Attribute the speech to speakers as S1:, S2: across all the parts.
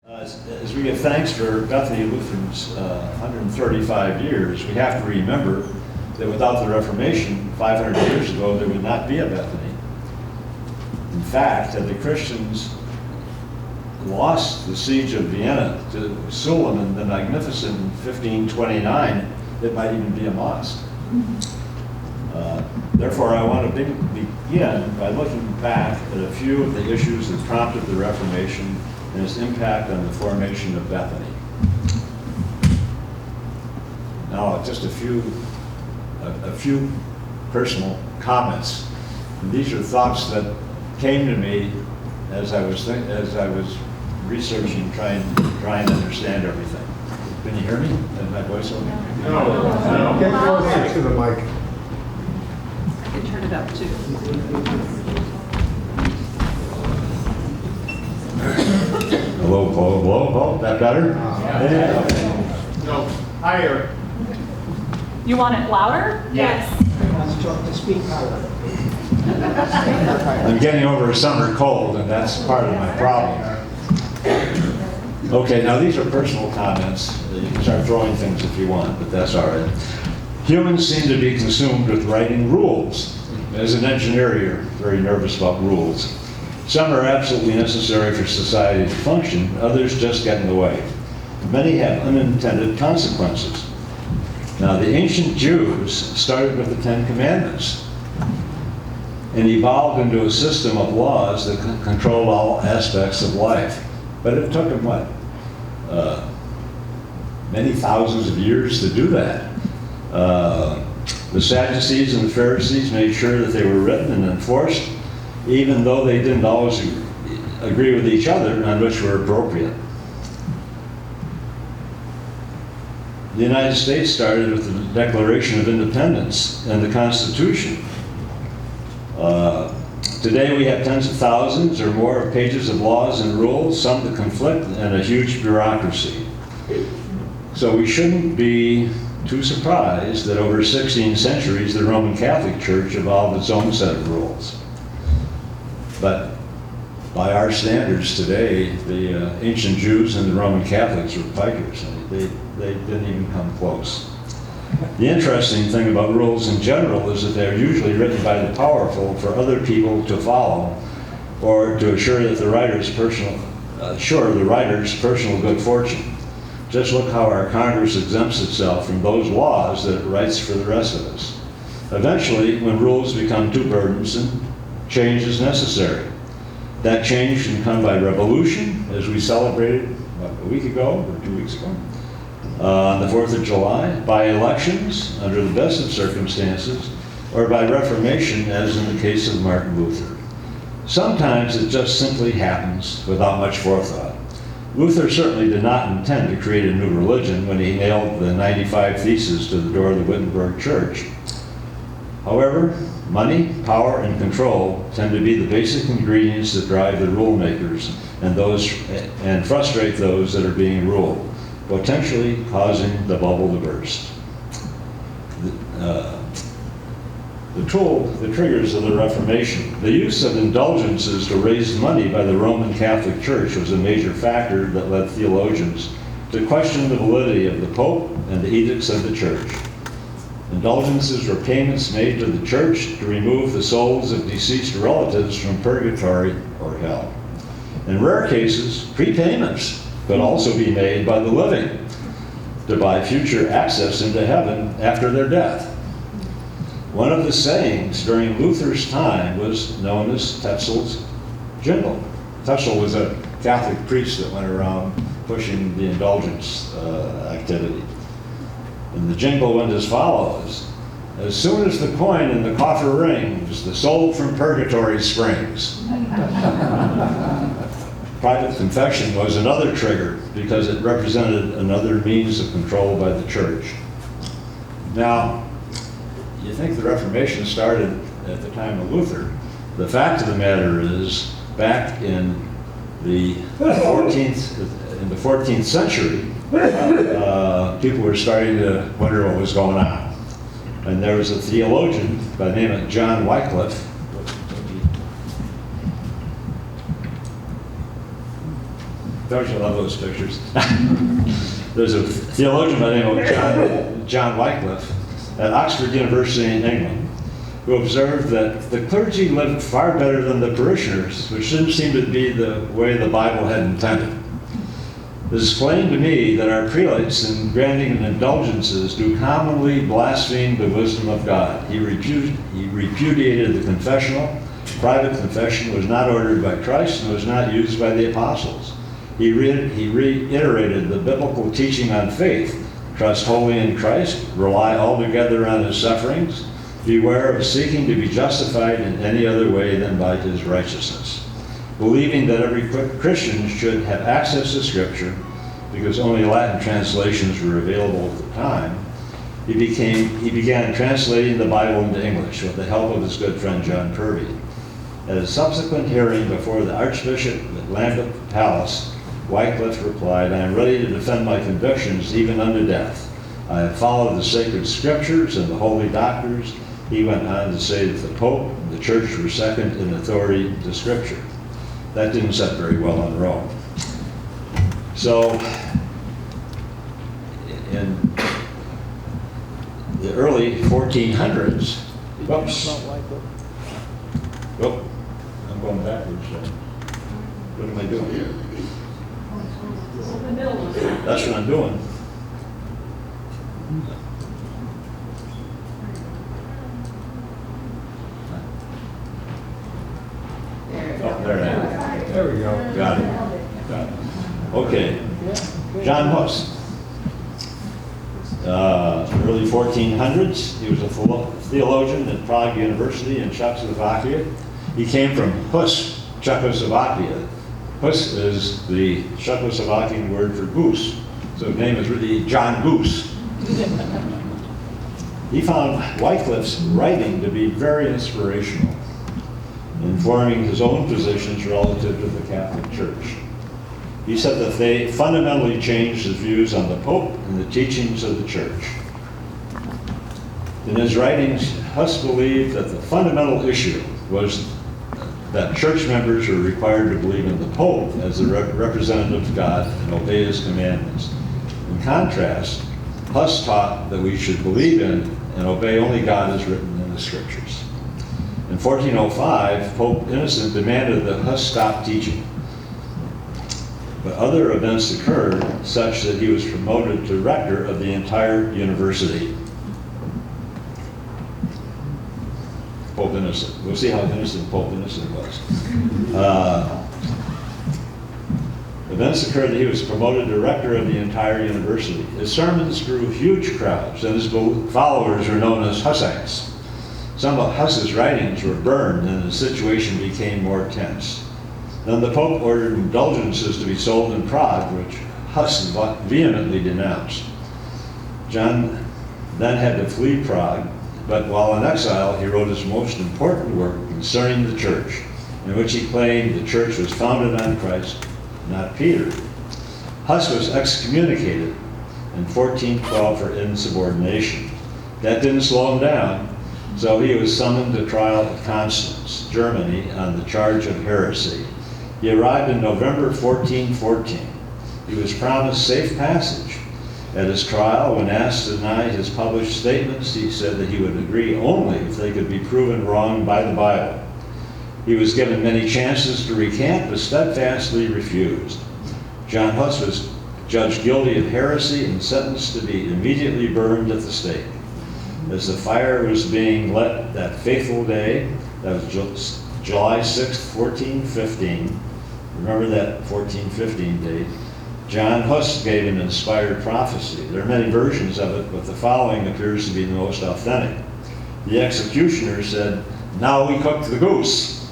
S1: As we give thanks for Bethany Lutheran's 135 years, we have to remember that without the Reformation 500 years ago, there would not be a Bethany. In fact, had the Christians lost the siege of Vienna to Suleiman the Magnificent in 1529, it might even be a mosque. Therefore, I want to begin by looking back at a few of the issues that prompted the Reformation and its impact on the formation of Bethany. Now, just a few personal comments. And these are thoughts that came to me as I was researching, trying to understand everything. Can you hear me? Is my voice okay?
S2: No. Get closer to the mic.
S3: I can turn it up too.
S1: Hello. That better? Yeah. Okay.
S2: No, higher.
S3: You want it louder?
S2: Yes.
S4: Let's talk to speak louder.
S1: I'm getting over a summer cold, and that's part of my problem. Okay, now these are personal comments. You can start throwing things if you want, but that's all right. Humans seem to be consumed with writing rules. As an engineer, you're very nervous about rules. Some are absolutely necessary for society to function, others just get in the way. Many have unintended consequences. Now, the ancient Jews started with the Ten Commandments and evolved into a system of laws that controlled all aspects of life. But it took them, what, many thousands of years to do that. The Sadducees and the Pharisees made sure that they were written and enforced, even though they didn't always agree with each other on which were appropriate. The United States started with the Declaration of Independence and the Constitution. Today we have tens of thousands or more of pages of laws and rules, some that conflict, and a huge bureaucracy. So we shouldn't be too surprised that over 16 centuries the Roman Catholic Church evolved its own set of rules. But by our standards today, the ancient Jews and the Roman Catholics were pikers. They didn't even come close. The interesting thing about rules in general is that they're usually written by the powerful for other people to follow, or to assure that the writer's personal good fortune. Just look how our Congress exempts itself from those laws that it writes for the rest of us. Eventually, when rules become too burdensome, change is necessary. That change can come by revolution, as we celebrated a week ago or 2 weeks ago, on the 4th of July, by elections under the best of circumstances, or by reformation, as in the case of Martin Luther. Sometimes it just simply happens without much forethought. Luther certainly did not intend to create a new religion when he nailed the 95 Theses to the door of the Wittenberg Church. However, money, power, and control tend to be the basic ingredients that drive the rule makers and frustrate those that are being ruled, potentially causing the bubble to burst. The triggers of the Reformation. The use of indulgences to raise money by the Roman Catholic Church was a major factor that led theologians to question the validity of the Pope and the edicts of the Church. Indulgences were payments made to the Church to remove the souls of deceased relatives from purgatory or hell. In rare cases, prepayments could also be made by the living to buy future access into heaven after their death. One of the sayings during Luther's time was known as Tetzel's jingle. Tetzel was a Catholic priest that went around pushing the indulgence activity. And the jingle went as follows: "As soon as the coin in the coffer rings, the soul from purgatory springs." Private confession was another trigger because it represented another means of control by the church. Now, you think the Reformation started at the time of Luther. The fact of the matter is, back in the 14th century, people were starting to wonder what was going on. And there was a theologian by the name of John Don't you love those pictures? There's a theologian by the name of John Wycliffe at Oxford University in England, who observed that the clergy lived far better than the parishioners, which didn't seem to be the way the Bible had intended. It is plain to me that our prelates, in granting indulgences, do commonly blaspheme the wisdom of God. He repudiated the confessional. Private confession was not ordered by Christ and was not used by the apostles. He reiterated the biblical teaching on faith. Trust wholly in Christ, rely altogether on his sufferings, beware of seeking to be justified in any other way than by his righteousness. Believing that every Christian should have access to Scripture, because only Latin translations were available at the time, he began translating the Bible into English with the help of his good friend John Purvey. At a subsequent hearing before the Archbishop at Lambeth Palace, Wycliffe replied, "I am ready to defend my convictions even unto death. I have followed the sacred scriptures and the holy doctors." He went on to say that the Pope and the Church were second in authority to Scripture. That didn't set very well on Rome. So, in the early 1400s, whoops. Oh, I'm going backwards. What am I doing here? That's what I'm doing. Oh, there it is.
S2: There we go.
S1: Got it. Got it. Okay. John Huss. Early 1400s. He was a theologian at Prague University in Czechoslovakia. He came from Hus, Czechoslovakia. Hus is the Czechoslovakian word for goose. So his name is really John Goose. He found Wycliffe's writing to be very inspirational, informing his own positions relative to the Catholic Church. He said that they fundamentally changed his views on the Pope and the teachings of the Church. In his writings, Huss believed that the fundamental issue was that church members were required to believe in the Pope as the representative of God and obey his commandments. In contrast, Huss taught that we should believe in and obey only God as written in the Scriptures. In 1405, Pope Innocent demanded that Huss stop teaching. But other events occurred such that he was promoted to rector of the entire university. Pope Innocent. We'll see how innocent Pope Innocent was. Events occurred that he was promoted to rector of the entire university. His sermons drew huge crowds, and his followers were known as Hussites. Some of Huss's writings were burned, and the situation became more tense. Then the Pope ordered indulgences to be sold in Prague, which Huss vehemently denounced. John then had to flee Prague, but while in exile, he wrote his most important work concerning the Church, in which he claimed the Church was founded on Christ, not Peter. Huss was excommunicated in 1412 for insubordination. That didn't slow him down, so he was summoned to trial at Constance, Germany, on the charge of heresy. He arrived in November 1414. He was promised safe passage. At his trial, when asked to deny his published statements, he said that he would agree only if they could be proven wrong by the Bible. He was given many chances to recant, but steadfastly refused. John Huss was judged guilty of heresy and sentenced to be immediately burned at the stake. As the fire was being lit that fateful day, that was July 6, 1415, remember that 1415 date, John Huss gave an inspired prophecy. There are many versions of it, but the following appears to be the most authentic. The executioner said, "Now we cook the goose."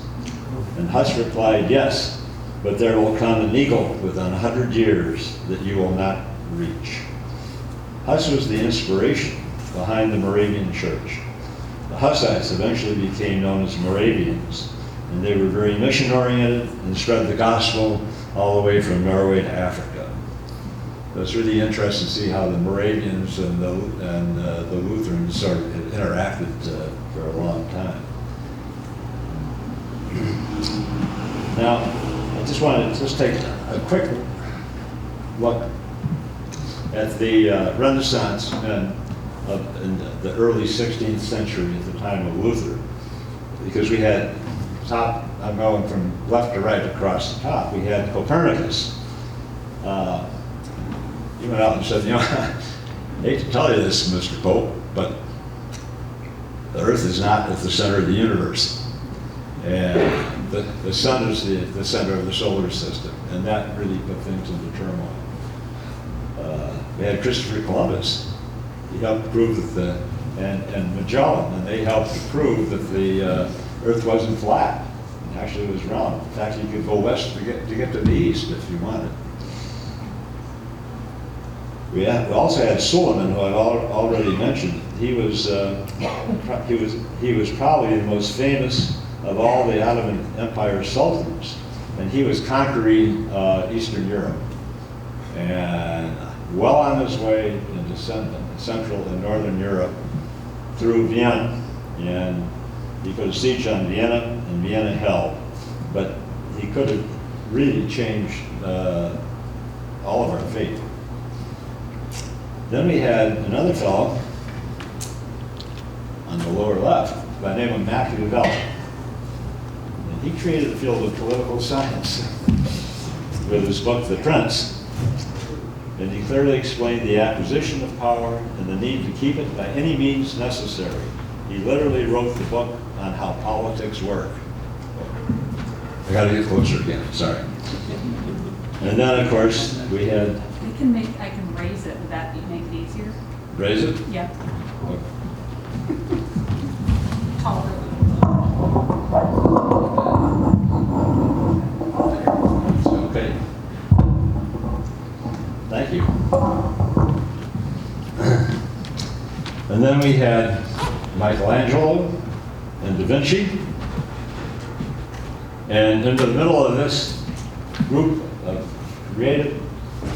S1: And Huss replied, "Yes, but there will come an eagle within 100 years that you will not reach." Huss was the inspiration behind the Moravian Church. The Hussites eventually became known as Moravians, and they were very mission-oriented and spread the gospel all the way from Norway to Africa. So it's really interesting to see how the Moravians and the Lutherans sort of interacted for a long time. Now, I just want to take a quick look at the Renaissance and in the early 16th century at the time of Luther, because we had I'm going from left to right across the top, we had Copernicus. He went out and said, I hate to tell you this, Mr. Pope, but the Earth is not at the center of the universe. And the sun is the center of the solar system, and that really put things into turmoil. We had Christopher Columbus. He helped prove that and Magellan, and they helped prove that the Earth wasn't flat. Actually, it was round. In fact, you could go west to get to the east if you wanted. We also had Suleiman, who I've already mentioned. He was probably the most famous of all the Ottoman Empire sultans, and he was conquering Eastern Europe, and well on his way into Central and Northern Europe through Vienna, and he put a siege on Vienna, and Vienna held, but he could have really changed all of our fate. Then we had another fellow on the lower left by the name of Machiavelli. And he created the field of political science with his book, The Prince. And he clearly explained the acquisition of power and the need to keep it by any means necessary. He literally wrote the book on how politics work. I gotta get closer again, sorry. And then, of course, we had...
S3: I can raise it. Would that make it easier?
S1: Raise it?
S3: Yeah. Taller.
S1: Okay. Thank you. And then we had Michelangelo and Da Vinci. And into the middle of this group of creative,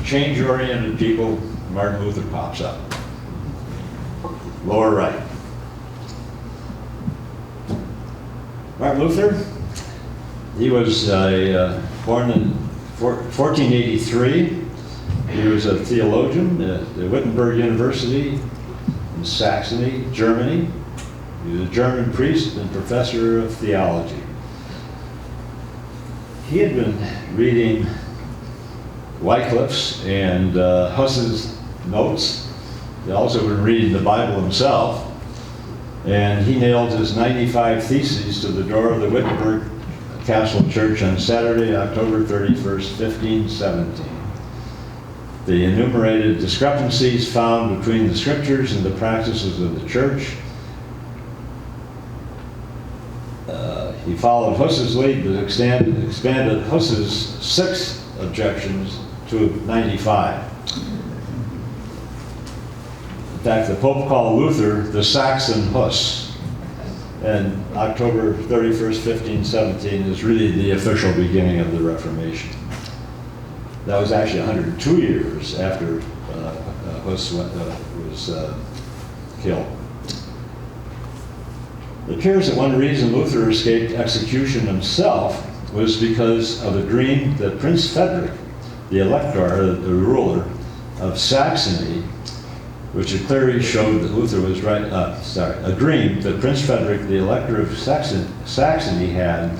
S1: change-oriented people, Martin Luther pops up. Lower right. Martin Luther, he was born in 1483. He was a theologian at Wittenberg University in Saxony, Germany. He was a German priest and professor of theology. He had been reading Wycliffe's and Huss's notes. He also been reading the Bible himself, and he nailed his 95 theses to the door of the Wittenberg Castle Church on Saturday, October 31st, 1517. The enumerated discrepancies found between the scriptures and the practices of the church. He followed Huss's lead, but expanded Huss's 6 objections to 95. In fact, the Pope called Luther the Saxon Huss, and October 31st, 1517 is really the official beginning of the Reformation. That was actually 102 years after Huss was killed. It appears that one reason Luther escaped execution himself was because of a dream that Prince Frederick, the elector, the ruler of Saxony, which had clearly showed that Luther was right, a dream that Prince Frederick, the elector of Saxony had,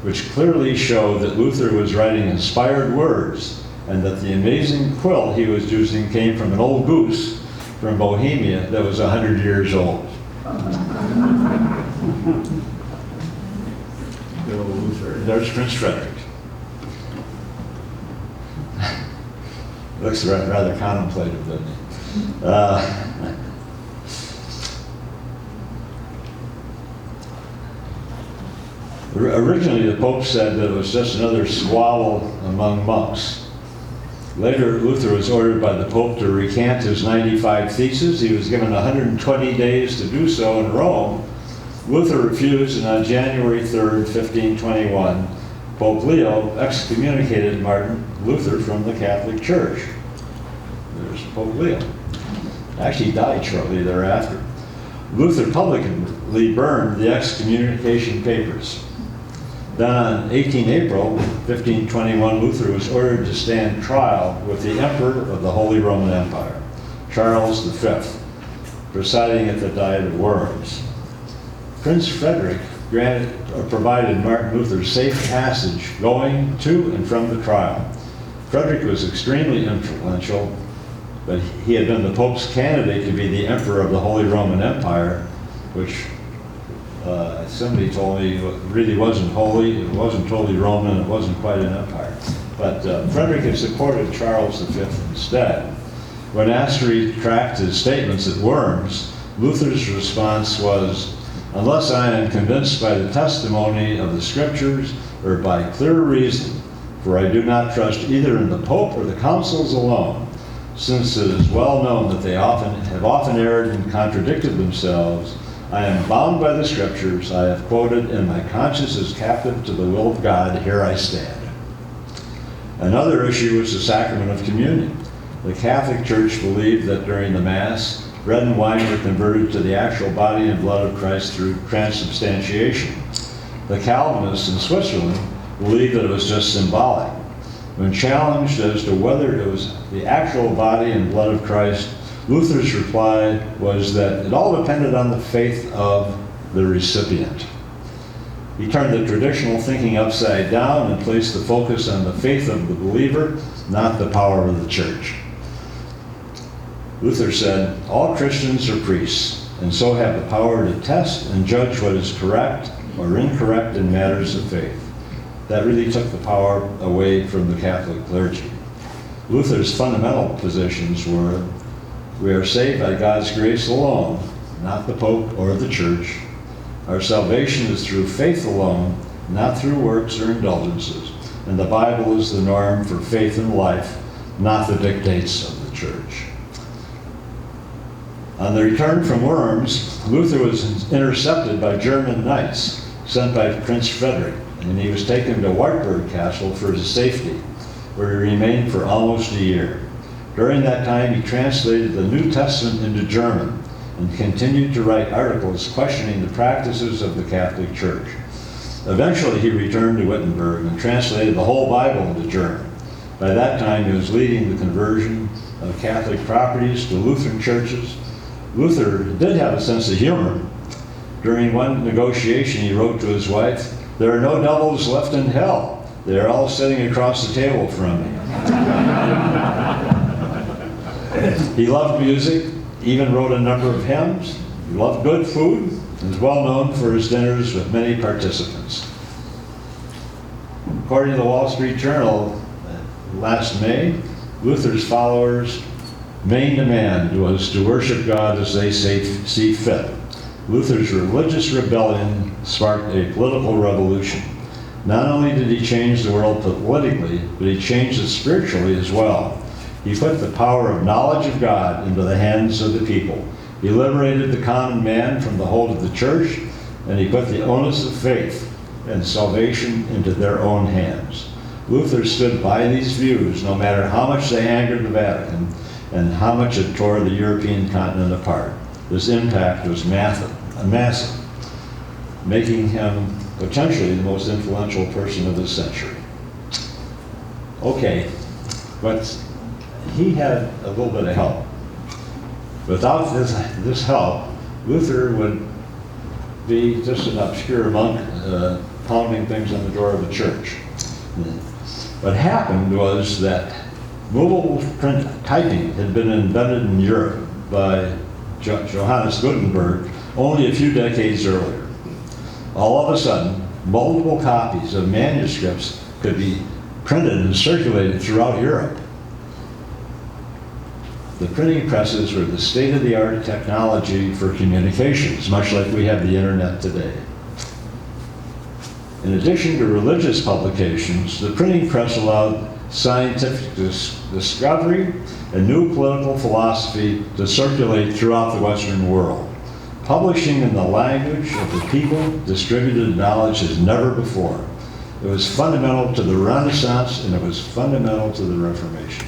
S1: which clearly showed that Luther was writing inspired words and that the amazing quill he was using came from an old goose from Bohemia that was 100 years old. There's Prince Frederick. Looks rather contemplative, doesn't he? Originally, the Pope said that it was just another squabble among monks. Later, Luther was ordered by the Pope to recant his 95 theses. He was given 120 days to do so in Rome. Luther refused, and on January 3rd, 1521, Pope Leo excommunicated Martin Luther from the Catholic Church. There's Pope Leo. Actually, he died shortly thereafter. Luther publicly burned the excommunication papers. Then on 18 April 1521, Luther was ordered to stand trial with the Emperor of the Holy Roman Empire, Charles V, presiding at the Diet of Worms. Prince Frederick provided Martin Luther safe passage going to and from the trial. Frederick was extremely influential, but he had been the Pope's candidate to be the Emperor of the Holy Roman Empire, which somebody told me really wasn't holy, it wasn't totally Roman, it wasn't quite an empire. But Frederick had supported Charles V instead. When asked to retract his statements at Worms, Luther's response was, "Unless I am convinced by the testimony of the Scriptures or by clear reason, for I do not trust either in the Pope or the councils alone, since it is well known that they have often erred and contradicted themselves. I am bound by the Scriptures I have quoted, and my conscience is captive to the will of God. Here I stand." Another issue was the sacrament of communion. The Catholic Church believed that during the Mass, bread and wine were converted to the actual body and blood of Christ through transubstantiation. The Calvinists in Switzerland believed that it was just symbolic. When challenged as to whether it was the actual body and blood of Christ, Luther's reply was that it all depended on the faith of the recipient. He turned the traditional thinking upside down and placed the focus on the faith of the believer, not the power of the church. Luther said, "All Christians are priests, and so have the power to test and judge what is correct or incorrect in matters of faith." That really took the power away from the Catholic clergy. Luther's fundamental positions were, we are saved by God's grace alone, not the Pope or the Church. Our salvation is through faith alone, not through works or indulgences. And the Bible is the norm for faith and life, not the dictates of the Church. On the return from Worms, Luther was intercepted by German knights sent by Prince Frederick, and he was taken to Wartburg Castle for his safety, where he remained for almost a year. During that time, he translated the New Testament into German and continued to write articles questioning the practices of the Catholic Church. Eventually, he returned to Wittenberg and translated the whole Bible into German. By that time, he was leading the conversion of Catholic properties to Lutheran churches. Luther did have a sense of humor. During one negotiation, he wrote to his wife, "There are no devils left in hell. They are all sitting across the table from me." He loved music, even wrote a number of hymns. He loved good food, and is well known for his dinners with many participants. According to the Wall Street Journal, last May, Luther's followers' main demand was to worship God as they see fit. Luther's religious rebellion sparked a political revolution. Not only did he change the world politically, but he changed it spiritually as well. He put the power of knowledge of God into the hands of the people. He liberated the common man from the hold of the church, and he put the onus of faith and salvation into their own hands. Luther stood by these views no matter how much they angered the Vatican and how much it tore the European continent apart. His impact was massive, making him potentially the most influential person of this century. Okay, but he had a little bit of help. Without this help, Luther would be just an obscure monk pounding things on the door of the church. What happened was that movable print typing had been invented in Europe by Johannes Gutenberg only a few decades earlier. All of a sudden, multiple copies of manuscripts could be printed and circulated throughout Europe. The printing presses were the state-of-the-art technology for communications, much like we have the internet today. In addition to religious publications, the printing press allowed scientific discovery and new political philosophy to circulate throughout the Western world. Publishing in the language of the people distributed knowledge as never before. It was fundamental to the Renaissance, and it was fundamental to the Reformation.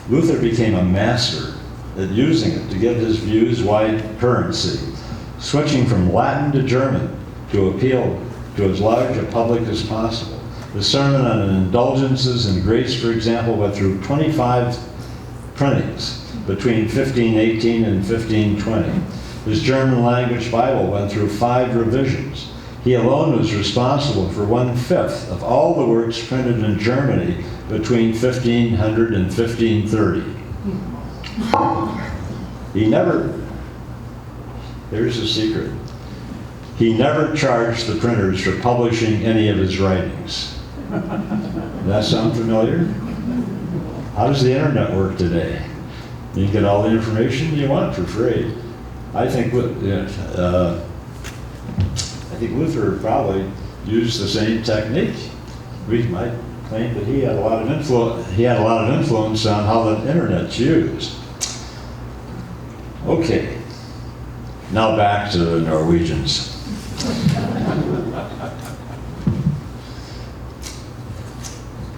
S1: Luther became a master at using it to give his views wide currency, switching from Latin to German to appeal to as large a public as possible. The sermon on indulgences and grace, for example, went through 25 printings between 1518 and 1520. His German language Bible went through 5 revisions. He alone was responsible for 1/5 of all the works printed in Germany between 1500 and 1530. Here's the secret. He never charged the printers for publishing any of his writings. Does that sound familiar? How does the internet work today? You can get all the information you want for free. I think Luther probably used the same technique. We might claim that he had a lot of influence on how the internet's used. Okay, now back to the Norwegians.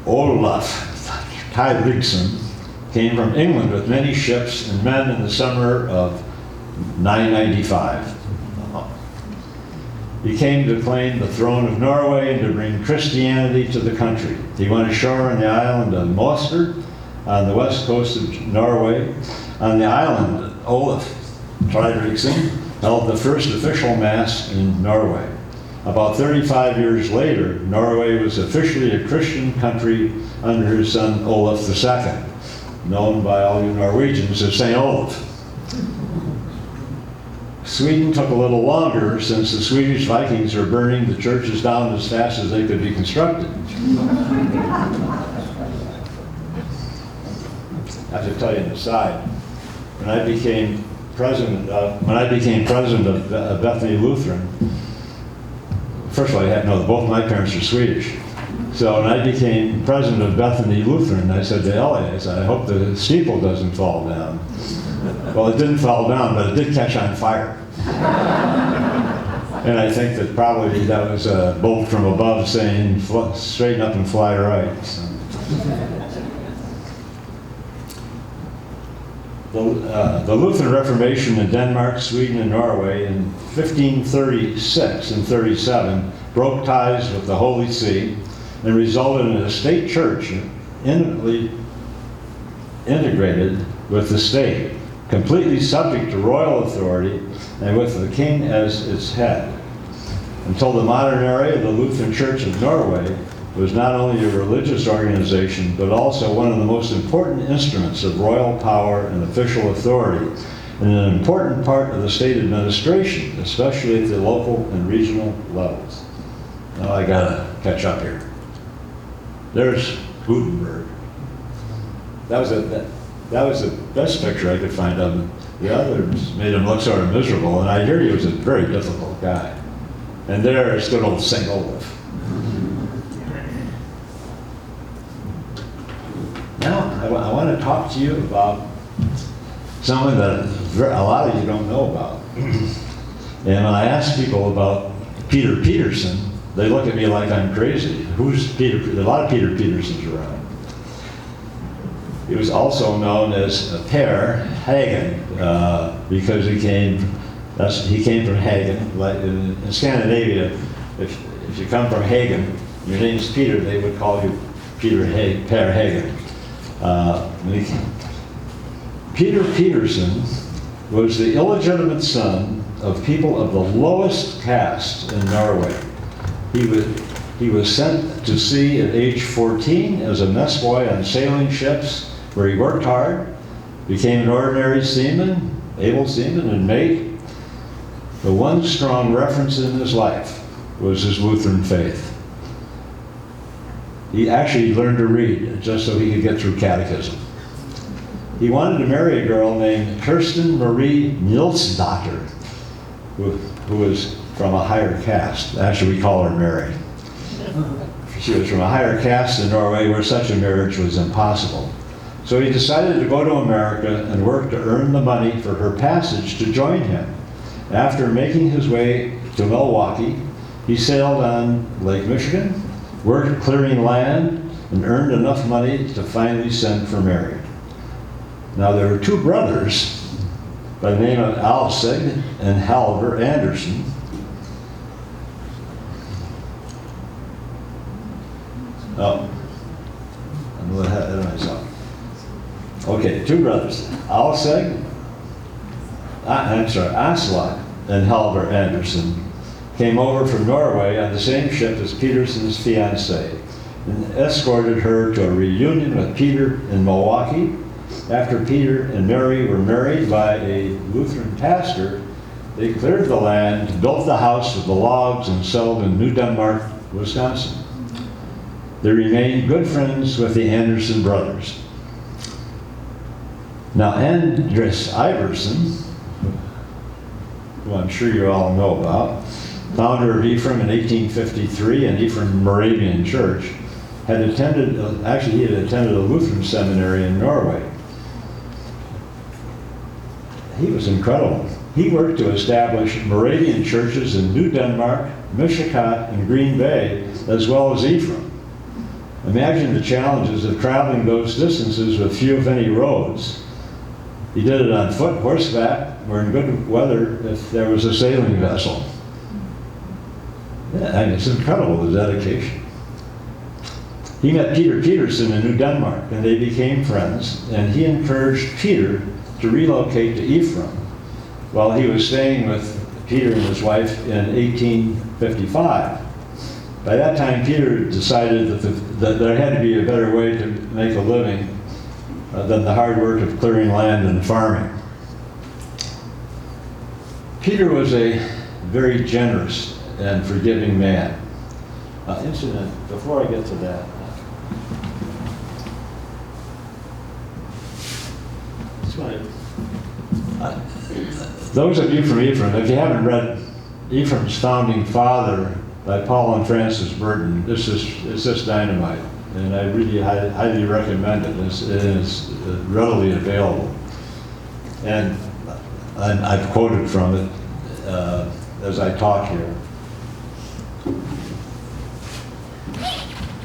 S1: Olaf Tyrigson came from England with many ships and men in the summer of 995. He came to claim the throne of Norway and to bring Christianity to the country. He went ashore on the island of Moster on the west coast of Norway. On the island, Olaf Tryggvason held the first official mass in Norway. About 35 years later, Norway was officially a Christian country under his son Olaf II, known by all you Norwegians as St. Olaf. Sweden took a little longer since the Swedish Vikings were burning the churches down as fast as they could be constructed. I have to tell you an aside. When I became president of Bethany Lutheran, first of all, both my parents are Swedish. So when I became president of Bethany Lutheran, I said to Ellie, I said, I hope the steeple doesn't fall down. Well, it didn't fall down, but it did catch on fire. And I think that probably that was a bolt from above saying, straighten up and fly right. So. The Lutheran Reformation in Denmark, Sweden, and Norway in 1536 and 37 broke ties with the Holy See and resulted in a state church intimately integrated with the state, completely subject to royal authority and with the king as its head. Until the modern era, the Lutheran Church of Norway was not only a religious organization, but also one of the most important instruments of royal power and official authority, and an important part of the state administration, especially at the local and regional levels. Now I gotta catch up here. There's Gutenberg. That was the best picture I could find of him. The others made him look sort of miserable, and I hear he was a very difficult guy. And there's good old St. Olaf. Now, I want to talk to you about something that a lot of you don't know about. And when I ask people about Peter Pearson, they look at me like I'm crazy. Who's Peter? There are a lot of Peter Petersons around. He was also known as Per Hagen because he came from Hagen. Like in Scandinavia, if you come from Hagen, your name's Peter, they would call you Per Hagen. Peter Peterson was the illegitimate son of people of the lowest caste in Norway. He was sent to sea at age 14 as a mess boy on sailing ships, where he worked hard, became an ordinary seaman, able seaman and mate. The one strong reference in his life was his Lutheran faith. He actually learned to read just so he could get through catechism. He wanted to marry a girl named Kirsten Marie Nilsdatter, who was from a higher caste. Actually, we call her Mary. She was from a higher caste in Norway where such a marriage was impossible. So he decided to go to America and work to earn the money for her passage to join him. After making his way to Milwaukee, he sailed on Lake Michigan, worked clearing land, and earned enough money to finally send for marriage. Now there were 2 brothers by the name of Alsig and Halvor Anderson. Oh, I'm a little ahead of myself. Okay, two brothers, Aslak and Halvor Anderson came over from Norway on the same ship as Peterson's fiancée and escorted her to a reunion with Peter in Milwaukee. After Peter and Mary were married by a Lutheran pastor, they cleared the land, built the house with the logs, and settled in New Denmark, Wisconsin. They remained good friends with the Anderson brothers. Now, Andres Iverson, who I'm sure you all know about, founder of Ephraim in 1853 and Ephraim Moravian Church, he had attended a Lutheran seminary in Norway. He was incredible. He worked to establish Moravian churches in New Denmark, Michigan, and Green Bay, as well as Ephraim. Imagine the challenges of traveling those distances with few, if any, roads. He did it on foot, horseback, or in good weather if there was a sailing vessel. Yeah, I mean, it's incredible, the dedication. He met Peter Peterson in New Denmark, and they became friends, and he encouraged Peter to relocate to Ephraim while he was staying with Peter and his wife in 1855. By that time, Peter decided that there had to be a better way to make a living than the hard work of clearing land and farming. Peter was a very generous and forgiving man. Before I get to that, those of you from Ephraim, if you haven't read Ephraim's Founding Father by Paul and Francis Burton, it's just dynamite. And I really highly recommend it. It is readily available. And I've quoted from it as I talk here.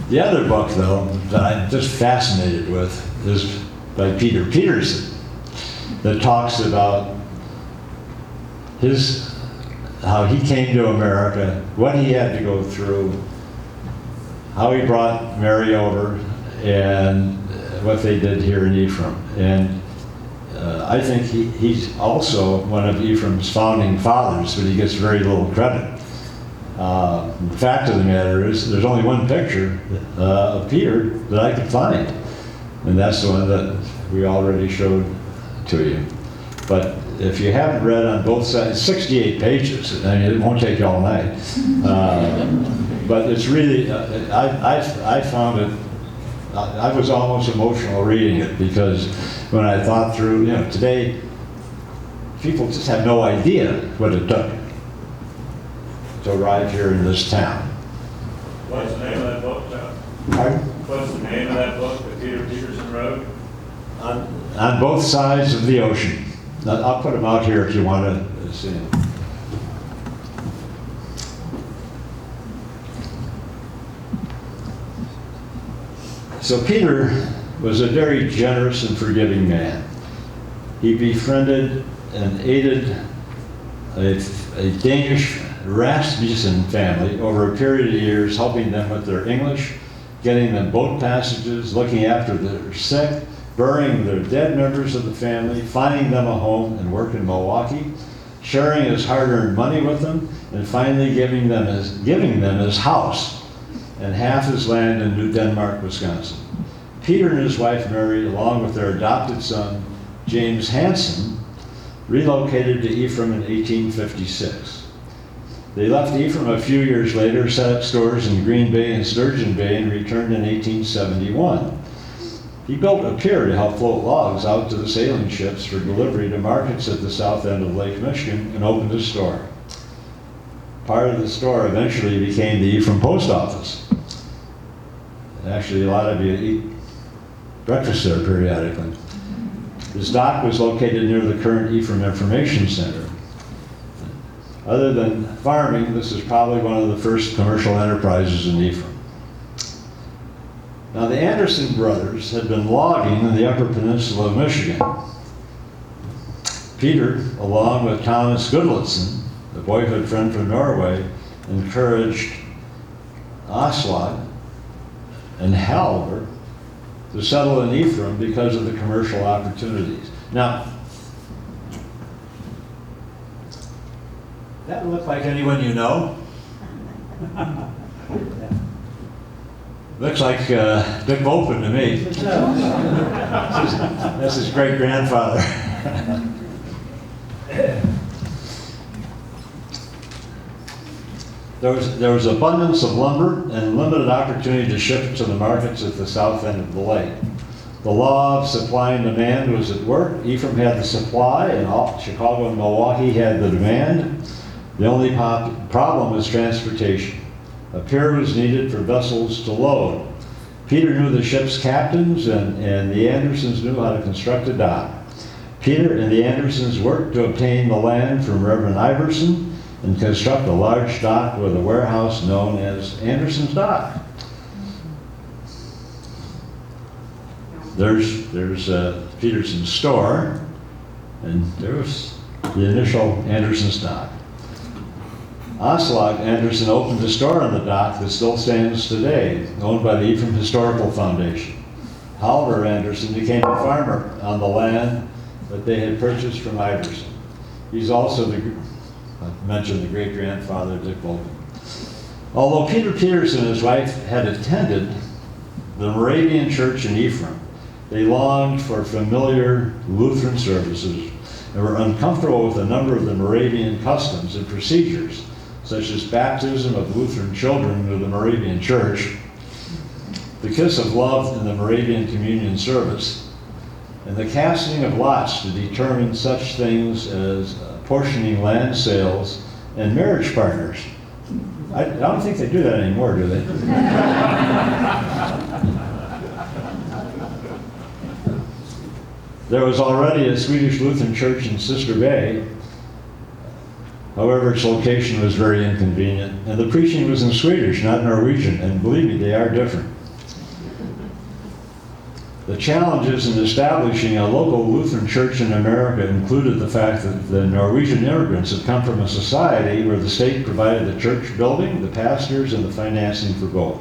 S1: The other book, though, that I'm just fascinated with is by Peter Peterson, that talks about how he came to America, what he had to go through, how he brought Mary over, and what they did here in Ephraim. And I think he's also one of Ephraim's founding fathers, but he gets very little credit. The fact of the matter is, there's only one picture of Peter that I could find, and that's the one that we already showed to you. But if you haven't read on both sides, 68 pages, I mean, it won't take you all night. But it's really, I found it, I was almost emotional reading it, because when I thought through, today, people just have no idea what it took to arrive here in this town.
S5: What's the name of that book, John?
S1: Pardon?
S5: What's the name of that book that Peter Peterson wrote?
S1: On both sides of the ocean. I'll put them out here if you want to see them. So Peter was a very generous and forgiving man. He befriended and aided a Danish Rasmussen family over a period of years, helping them with their English, getting them boat passages, looking after their sick, burying their dead members of the family, finding them a home and work in Milwaukee, sharing his hard-earned money with them, and finally giving them his house and half his land in New Denmark, Wisconsin. Peter and his wife Mary, along with their adopted son, James Hansen, relocated to Ephraim in 1856. They left Ephraim a few years later, set up stores in Green Bay and Sturgeon Bay, and returned in 1871. He built a pier to help float logs out to the sailing ships for delivery to markets at the south end of Lake Michigan, and opened a store. Part of the store eventually became the Ephraim Post Office. Actually, a lot of you eat breakfast there periodically. His dock was located near the current Ephraim Information Center. Other than farming, this is probably one of the first commercial enterprises in Ephraim. Now, the Anderson brothers had been logging in the Upper Peninsula of Michigan. Peter, along with Thomas Goodletson, a boyhood friend from Norway, encouraged Aslak and Halver to settle in Ephraim because of the commercial opportunities. Now, that look like anyone you know? Looks like Dick Volpin to me. That's his great-grandfather. There was abundance of lumber and limited opportunity to ship it to the markets at the south end of the lake. The law of supply and demand was at work. Ephraim had the supply, and Chicago and Milwaukee had the demand. The only problem was transportation. A pier was needed for vessels to load. Peter knew the ship's captains, and the Andersons knew how to construct a dock. Peter and the Andersons worked to obtain the land from Reverend Iverson and construct a large dock with a warehouse known as Anderson's Dock. There's Peterson's store, and there's the initial Anderson's Dock. Aslak Anderson opened a store on the dock that still stands today, owned by the Ephraim Historical Foundation. Halver Anderson became a farmer on the land that they had purchased from Iverson. He's also I mentioned the great-grandfather, Dick Volpin. Although Peter Pearson and his wife had attended the Moravian church in Ephraim, they longed for familiar Lutheran services and were uncomfortable with a number of the Moravian customs and procedures, such as baptism of Lutheran children into the Moravian church, the kiss of love in the Moravian communion service, and the casting of lots to determine such things as portioning land sales and marriage partners. I don't think they do that anymore, do they? There was already a Swedish Lutheran church in Sister Bay. However, its location was very inconvenient, and the preaching was in Swedish, not Norwegian, and believe me, they are different. The challenges in establishing a local Lutheran church in America included the fact that the Norwegian immigrants had come from a society where the state provided the church building, the pastors, and the financing for both.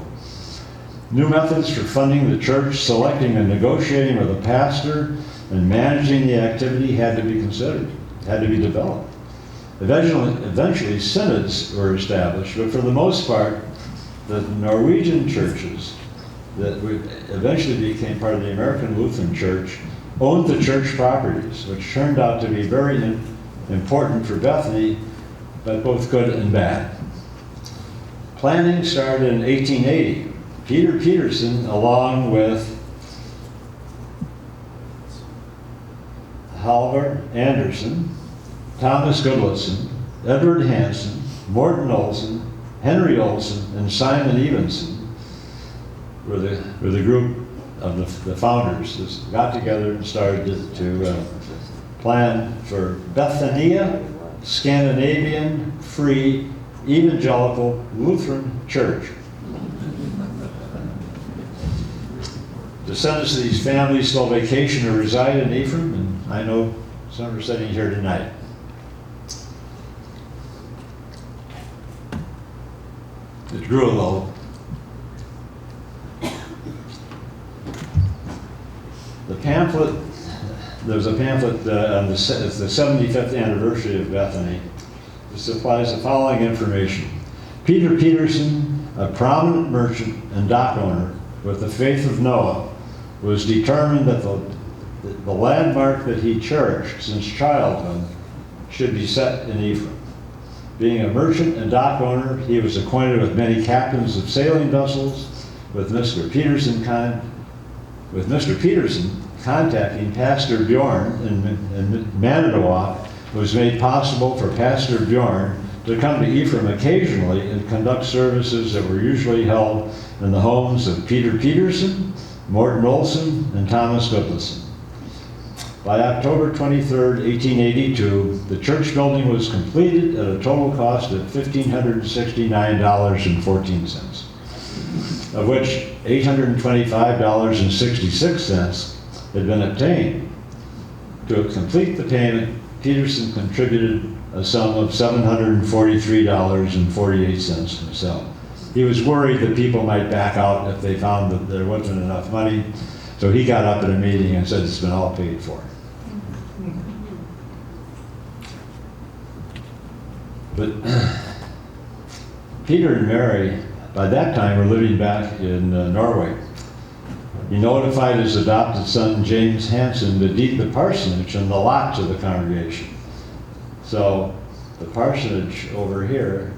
S1: New methods for funding the church, selecting and negotiating with a pastor, and managing the activity had to be considered, had to be developed. Eventually synods were established, but for the most part, the Norwegian churches that eventually became part of the American Lutheran Church owned the church properties, which turned out to be very important for Bethany, but both good and bad. Planning started in 1880. Peter Peterson, along with Halver Anderson, Thomas Goodlisson, Edward Hansen, Morton Olson, Henry Olson, and Simon Evenson were the group of the founders that got together and started to plan for Bethania, Scandinavian, Free, Evangelical Lutheran Church. Descendants of these families still vacation or reside in Ephraim, and I know some are sitting here tonight. It grew a little. The pamphlet, there's a pamphlet on the 75th anniversary of Bethany. It supplies the following information. Peter Peterson, a prominent merchant and dock owner with the faith of Noah, was determined that the landmark that he cherished since childhood should be set in Ephraim. Being a merchant and dock owner, he was acquainted with many captains of sailing vessels. With Mr. Peterson contacting Pastor Bjorn in Manitowoc, it was made possible for Pastor Bjorn to come to Ephraim occasionally and conduct services that were usually held in the homes of Peter Peterson, Morton Olson, and Thomas Goodlisson. By October 23rd, 1882, the church building was completed at a total cost of $1,569.14, of which $825.66 had been obtained. To complete the payment, Peterson contributed a sum of $743.48 himself. he was worried that people might back out if they found that there wasn't enough money. So he got up at a meeting and said it's been all paid for. But Peter and Mary, by that time, were living back in Norway. He notified his adopted son, James Hansen, to deed the parsonage and the lot to the congregation. So the parsonage over here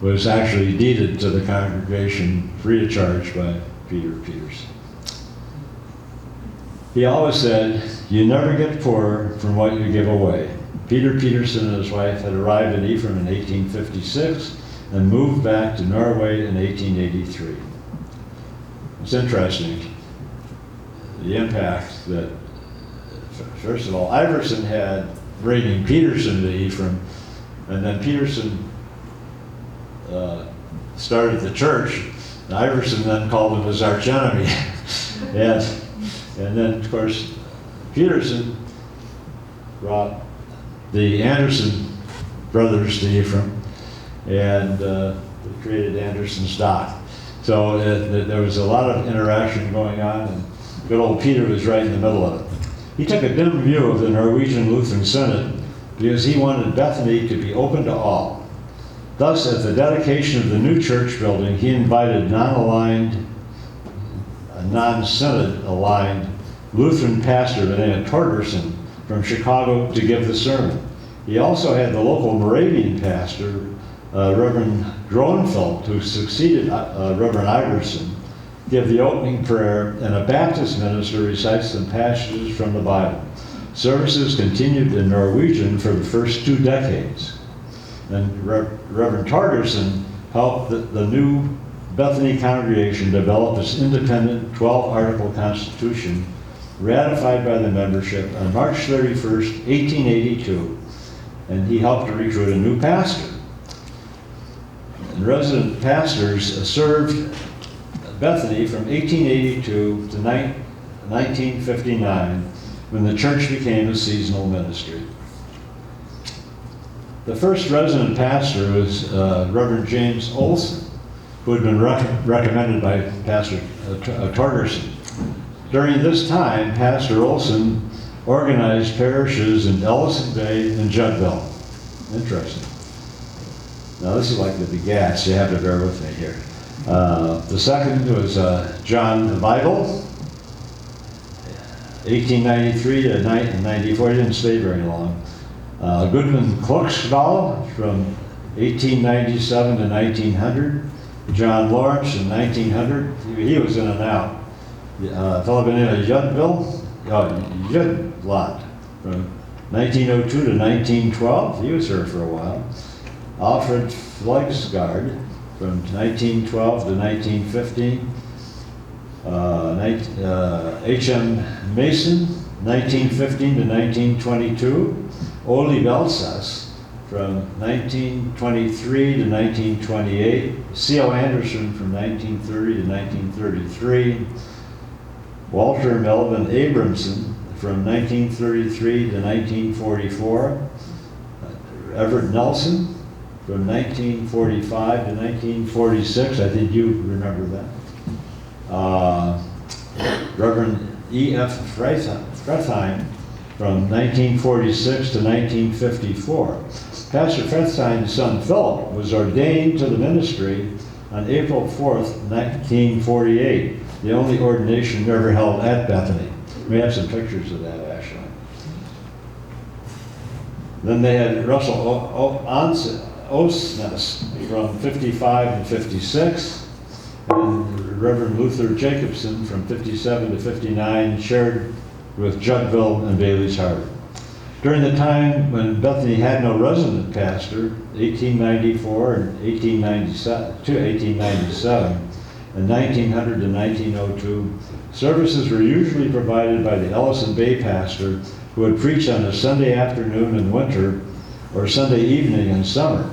S1: was actually deeded to the congregation free of charge by Peter Peterson. He always said, "You never get poor from what you give away." Peter Peterson and his wife had arrived in Ephraim in 1856 and moved back to Norway in 1883. It's interesting, the impact that, first of all, Iverson had bringing Peterson to Ephraim, and then Peterson started the church, and Iverson then called him his archenemy. and then, of course, Peterson brought the Anderson brothers to Ephraim, and they created Anderson's Dock. So there was a lot of interaction going on, and good old Peter was right in the middle of it. He took a dim view of the Norwegian Lutheran Synod because he wanted Bethany to be open to all. Thus, at the dedication of the new church building, he invited non-synod aligned Lutheran pastor Bethany Lutheran from Chicago to give the sermon. He also had the local Moravian pastor, Reverend Groenfeldt, who succeeded Reverend Iverson, give the opening prayer, and a Baptist minister recites some passages from the Bible. Services continued in Norwegian for the first 2 decades. And Reverend Torgerson helped the new Bethany congregation develop its independent 12-article constitution ratified by the membership on March 31st, 1882, and he helped to recruit a new pastor. And resident pastors served Bethany from 1882 to 1959, when the church became a seasonal ministry. The first resident pastor was Reverend James Olson, who had been recommended by Pastor Torgerson. During this time, Pastor Olson organized parishes in Ellison Bay and Juddville. Interesting. Now this is like the begats, you have to bear with me here. The second was John Vidal, 1893 to 1994, he didn't stay very long. Goodman Kloksdal from 1897 to 1900. John Lawrence in 1900, he was in and out. A fellow by the name of Judlot from 1902 to 1912, he was here for a while. Alfred Flegsgaard from 1912 to 1915. H.M. Mason, 1915 to 1922. Ole Belsas from 1923 to 1928. C.O. Anderson from 1930 to 1933. Walter Melvin Abramson from 1933 to 1944. Everett Nelson from 1945 to 1946. I think you remember that. Reverend E.F. Frethheim from 1946 to 1954. Pastor Frethheim's son Philip was ordained to the ministry on April 4th, 1948, the only ordination ever held at Bethany. We have some pictures of that, actually. Then they had Russell Osnes from 55 and 56, and Reverend Luther Jacobson from 57 to 59 shared with Juddville and Bailey's Harbor. During the time when Bethany had no resident pastor, 1894 and 1897 to 1897, and 1900 to 1902, services were usually provided by the Ellison Bay pastor, who would preach on a Sunday afternoon in winter or Sunday evening in summer.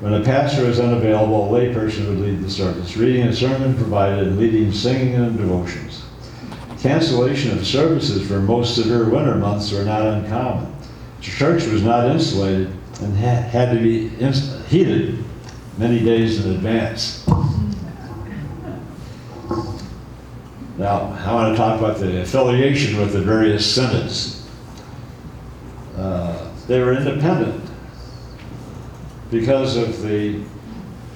S1: When a pastor was unavailable, a layperson would lead the service, reading a sermon provided and leading singing and devotions. Cancellation of services for most severe winter months were not uncommon. The church was not insulated and had to be heated many days in advance. Now, I want to talk about the affiliation with the various synods. They were independent because of the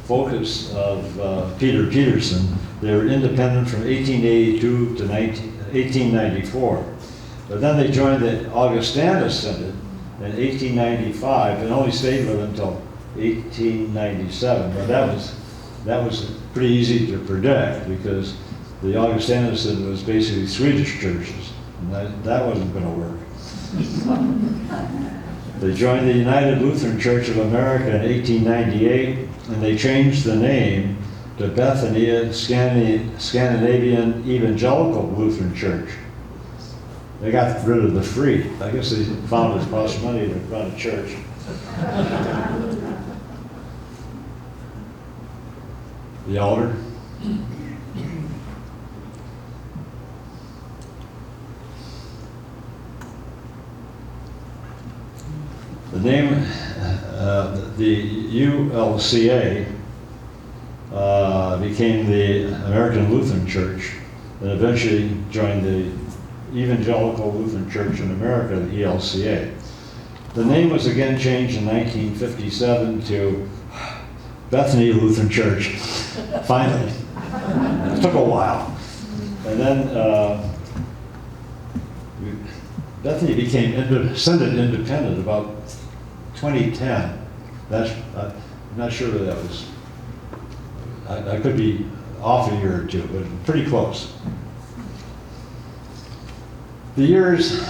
S1: focus of Peterson. They were independent from 1882 to 1894. But then they joined the Augustana Synod in 1895 and only stayed with it until 1897. But that was pretty easy to predict because the Augustana Synod was basically Swedish churches, and that wasn't going to work. They joined the United Lutheran Church of America in 1898, and they changed the name to Bethany Scandinavian Evangelical Lutheran Church. They got rid of the free. I guess they found it cost money to run a church. The elder. The name, the ULCA became the American Lutheran Church and eventually joined the Evangelical Lutheran Church in America, the ELCA. The name was again changed in 1957 to Bethany Lutheran Church, finally. It took a while. And then Bethany became Synod independent about 2010. I'm not sure whether that was, I could be off a year or two, but pretty close. The years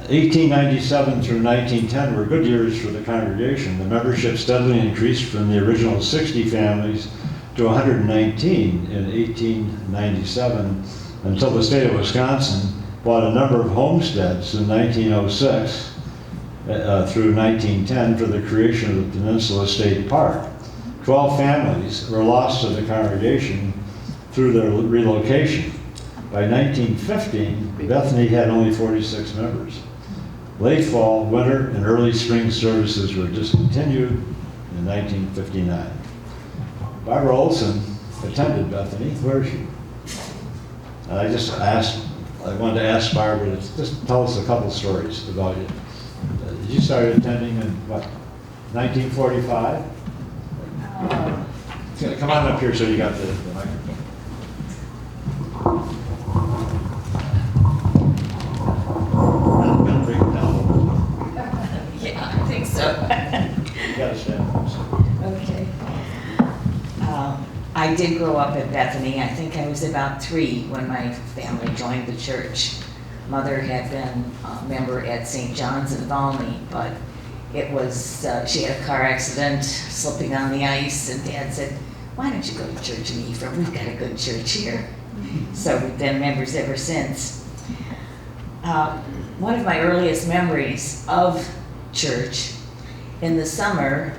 S1: 1897 through 1910 were good years for the congregation. The membership steadily increased from the original 60 families to 119 in 1897 until the state of Wisconsin bought a number of homesteads in 1906 through 1910 for the creation of the Peninsula State Park. 12 families were lost to the congregation through their relocation. By 1915, Bethany had only 46 members. Late fall, winter, and early spring services were discontinued in 1959. Barb Olson attended Bethany. Where is she? And I wanted to ask Barbara to just tell us a couple stories about it. You started attending in what, 1945? Come on up here so you got the microphone. I'm gonna bring it down.
S6: Yeah, I think so.
S1: You gotta stand up.
S6: Okay. I did grow up at Bethany. I think I was about 3 when my family joined the church. Mother had been a member at St. John's in Valmy, but it was, she had a car accident, slipping on the ice, and Dad said, "Why don't you go to church in Ephraim? We've got a good church here." So we've been members ever since. One of my earliest memories of church, in the summer,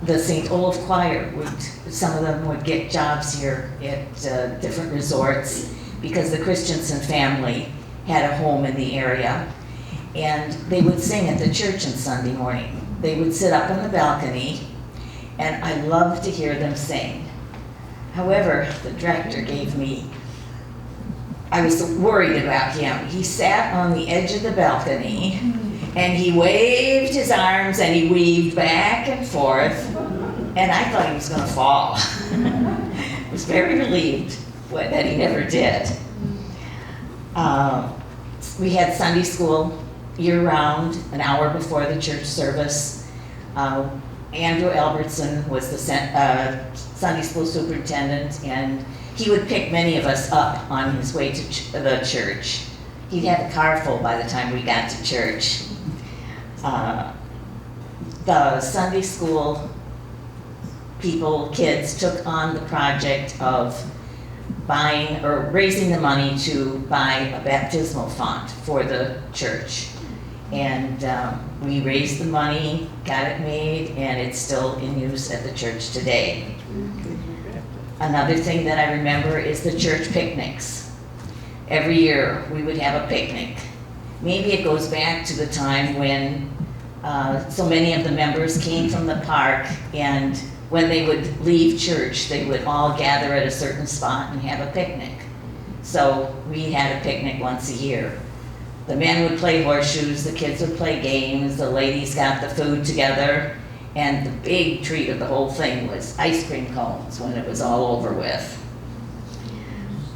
S6: the St. Olaf Choir some of them would get jobs here at different resorts because the Christensen family had a home in the area, and they would sing at the church on Sunday morning. They would sit up on the balcony, and I loved to hear them sing. However, the director I was worried about him. He sat on the edge of the balcony, and he waved his arms and he weaved back and forth, and I thought he was going to fall. I was very relieved that he never did. We had Sunday school year-round, an hour before the church service. Andrew Albertson was the Sunday school superintendent, and he would pick many of us up on his way to the church. He'd have a car full by the time we got to church. The Sunday school kids took on the project of buying or raising the money to buy a baptismal font for the church. And we raised the money, got it made, and it's still in use at the church today. Another thing that I remember is the church picnics. Every year we would have a picnic. Maybe it goes back to the time when so many of the members came from the park and when they would leave church, they would all gather at a certain spot and have a picnic. So we had a picnic once a year. The men would play horseshoes, the kids would play games, the ladies got the food together, and the big treat of the whole thing was ice cream cones when it was all over with.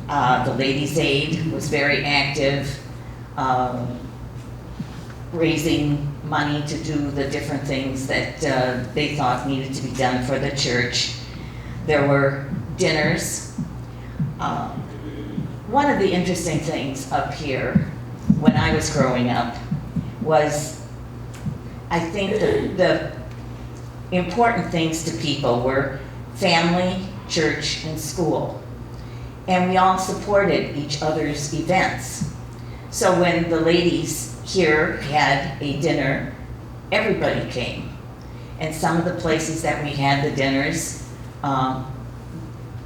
S6: The Ladies' Aid was very active, raising money to do the different things that they thought needed to be done for the church. There were dinners. One of the interesting things up here when I was growing up was, I think the important things to people were family, church, and school. And we all supported each other's events. So when the ladies here had a dinner, everybody came. And some of the places that we had the dinners,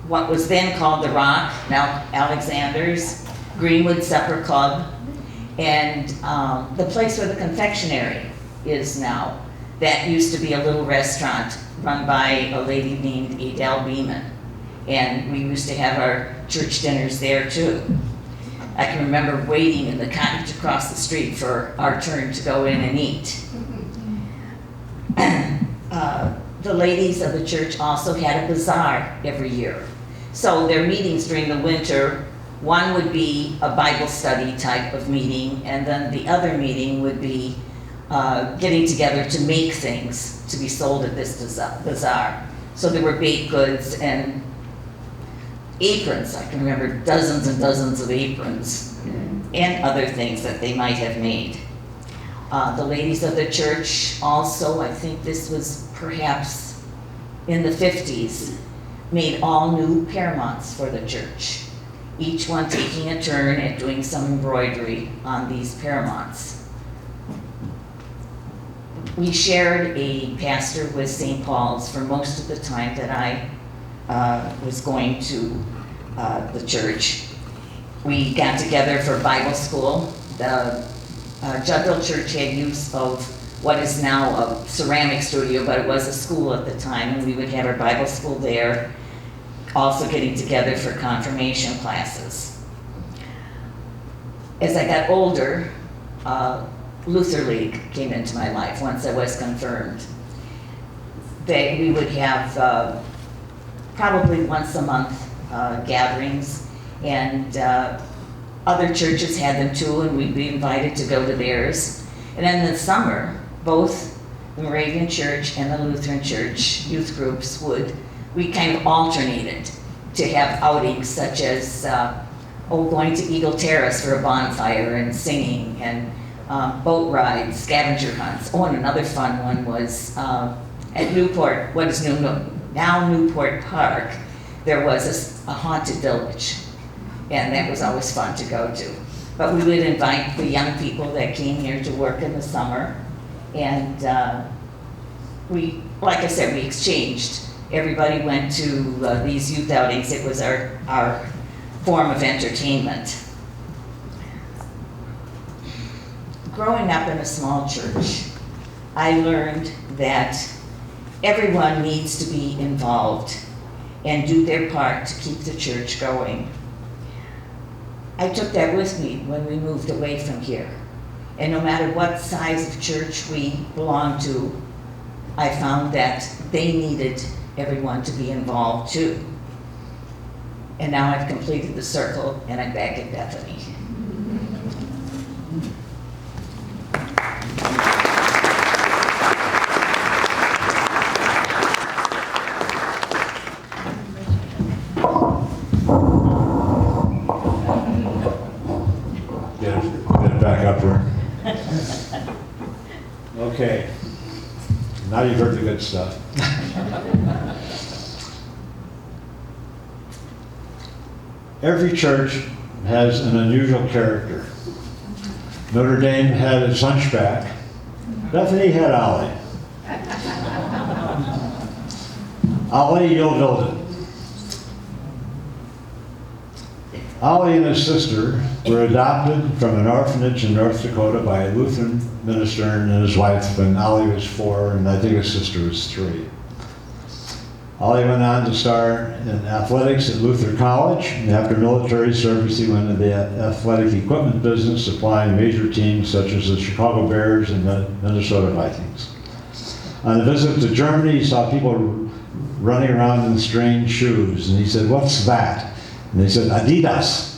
S6: what was then called the Rock, now Alexander's, Greenwood Supper Club, and the place where the confectionery is now. That used to be a little restaurant run by a lady named Adele Beeman. And we used to have our church dinners there too. I can remember waiting in the cottage across the street for our turn to go in and eat. The ladies of the church also had a bazaar every year. So their meetings during the winter, one would be a Bible study type of meeting, and then the other meeting would be getting together to make things to be sold at this bazaar. So there were baked goods and aprons. I can remember dozens and dozens of aprons and other things that they might have made. The ladies of the church also, I think this was perhaps in the 50s, made all new paramounts for the church, each one taking a turn at doing some embroidery on these paramounts. We shared a pastor with St. Paul's for most of the time that I was going to the church. We got together for Bible school. The Judville Church had use of what is now a ceramic studio, but it was a school at the time, and we would have our Bible school there, also getting together for confirmation classes. As I got older, Luther League came into my life once I was confirmed. We would have probably once a month gatherings, and other churches had them too, and we'd be invited to go to theirs. And in the summer, both the Moravian Church and the Lutheran Church youth groups we kind of alternated to have outings such as going to Eagle Terrace for a bonfire and singing, and boat rides, scavenger hunts. Oh, and another fun one was at Newport, what is now Newport Park, there was a haunted village, and that was always fun to go to. But we would invite the young people that came here to work in the summer, and like I said, we exchanged. Everybody went to these youth outings. It was our form of entertainment. Growing up in a small church, I learned that everyone needs to be involved and do their part to keep the church going. I took that with me when we moved away from here. And no matter what size of church we belonged to, I found that they needed everyone to be involved too. And now I've completed the circle and I'm back at Bethany.
S1: Get it back up here. Okay. Now you've heard the good stuff. Every church has an unusual character. Notre Dame had its hunchback. Bethany had Ollie. Ollie Yovildin. Ollie and his sister were adopted from an orphanage in North Dakota by a Lutheran minister and his wife when Ollie was 4, and I think his sister was 3. Ollie went on to star in athletics at Luther College, and after military service he went into the athletic equipment business, supplying major teams such as the Chicago Bears and the Minnesota Vikings. On a visit to Germany, he saw people running around in strange shoes, and he said, "What's that?" And they said, "Adidas."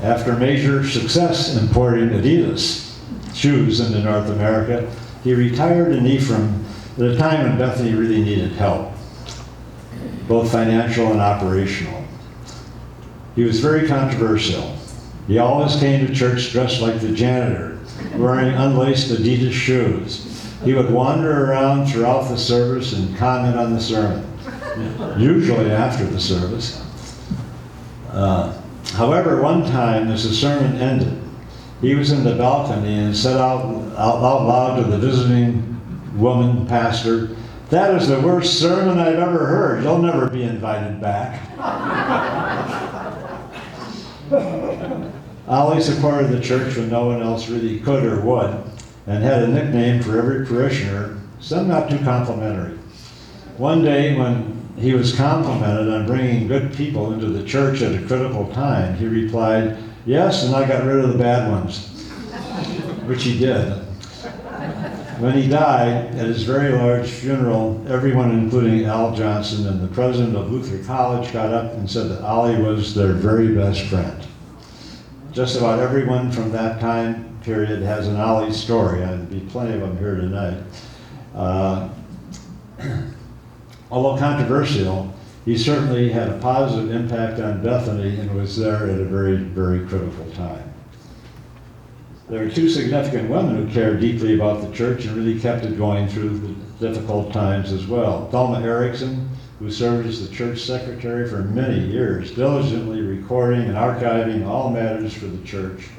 S1: After major success importing Adidas shoes into North America, he retired in Ephraim at a time when Bethany really needed help, both financial and operational. He was very controversial. He always came to church dressed like the janitor, wearing unlaced Adidas shoes. He would wander around throughout the service and comment on the sermon, usually after the service. However, one time as the sermon ended, he was in the balcony and said out loud to the visiting woman pastor, "That is the worst sermon I've ever heard. You'll never be invited back." Ollie supported the church when no one else really could or would, and had a nickname for every parishioner, some not too complimentary. One day when he was complimented on bringing good people into the church at a critical time, he replied, "Yes, and I got rid of the bad ones," which he did. When he died, at his very large funeral, everyone, including Al Johnson and the president of Luther College, got up and said that Ollie was their very best friend. Just about everyone from that time period has an Ollie story. There'd be plenty of them here tonight. Although controversial, he certainly had a positive impact on Bethany and was there at a very, very critical time. There were two significant women who cared deeply about the church and really kept it going through the difficult times as well. Thelma Erickson, who served as the church secretary for many years, diligently recording and archiving all matters for the church.